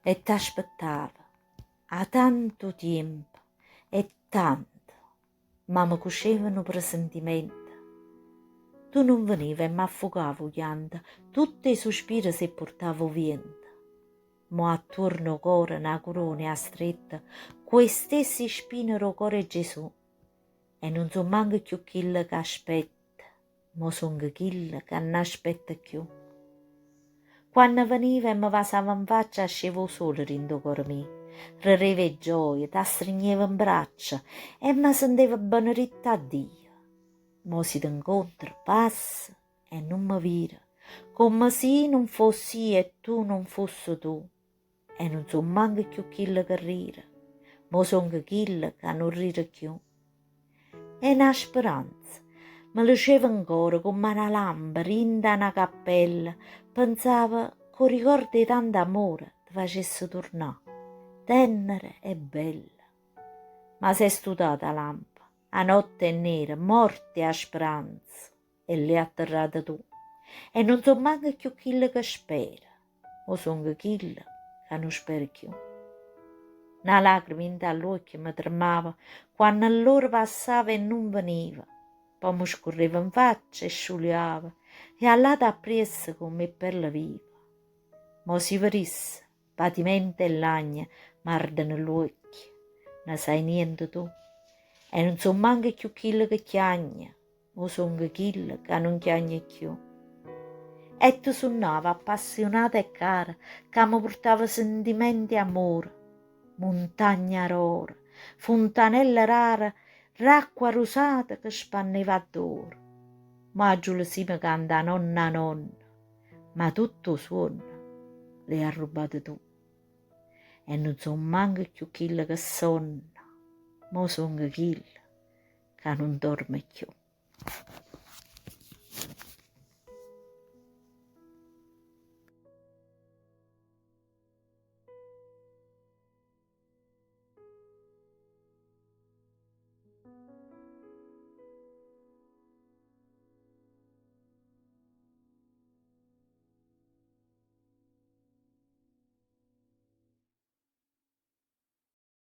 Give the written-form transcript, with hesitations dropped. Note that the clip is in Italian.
e t'aspettava a tanto tempo e tanto, ma mi cucevano presentimenti. Tu non veniva e mi affogavo pianta, tutti i sospiri si portavo vento. Ma attorno cuore una corona stretta, quei stessi spinero cuore Gesù. E non so manco più quello che aspetta, ma sono quello che non aspetta più. Quando veniva e mi vasava in faccia, ascevo solo rindo cuore mio. Rireva e gioia, ti stringeva in braccia e mi sentivo benedetta a Dio. Ma si t'incontra, passa e non mi vira, come se non fossi io e tu non fossi tu. E non so manco più quello che rira, ma sono quello che non rira più. E una speranza, mi luceva ancora come una lampada in una cappella, pensava che ricordo di tanto amore ti facesse tornare, tenera e bella. Ma sei studata la lampada, a notte è nera, morte a speranza, e l'hai atterrata tu. E non so manco più quello che spera, o sono quello che non spera più. Una lacrima in dall'occhio mi tremava quando loro passava e non veniva. Poi mi scorreva in faccia e sciuliava e all'ata appresso come perla viva. Ma si verisse, patimento e lagna m'ardono gli occhi, ne sai niente tu. E non so manco più quello che chiagna, o sono quello che non chiagna più. E tu suonava appassionata e cara, che mi portava sentimenti e amore. Montagna rora, fontanella rara, l'acqua rosata che spanneva addoor. Ma giù si mi canta nonna, ma tutto suono le ha rubato tu. E non so manco più quello che sonna, ma sono quello che non dorme più.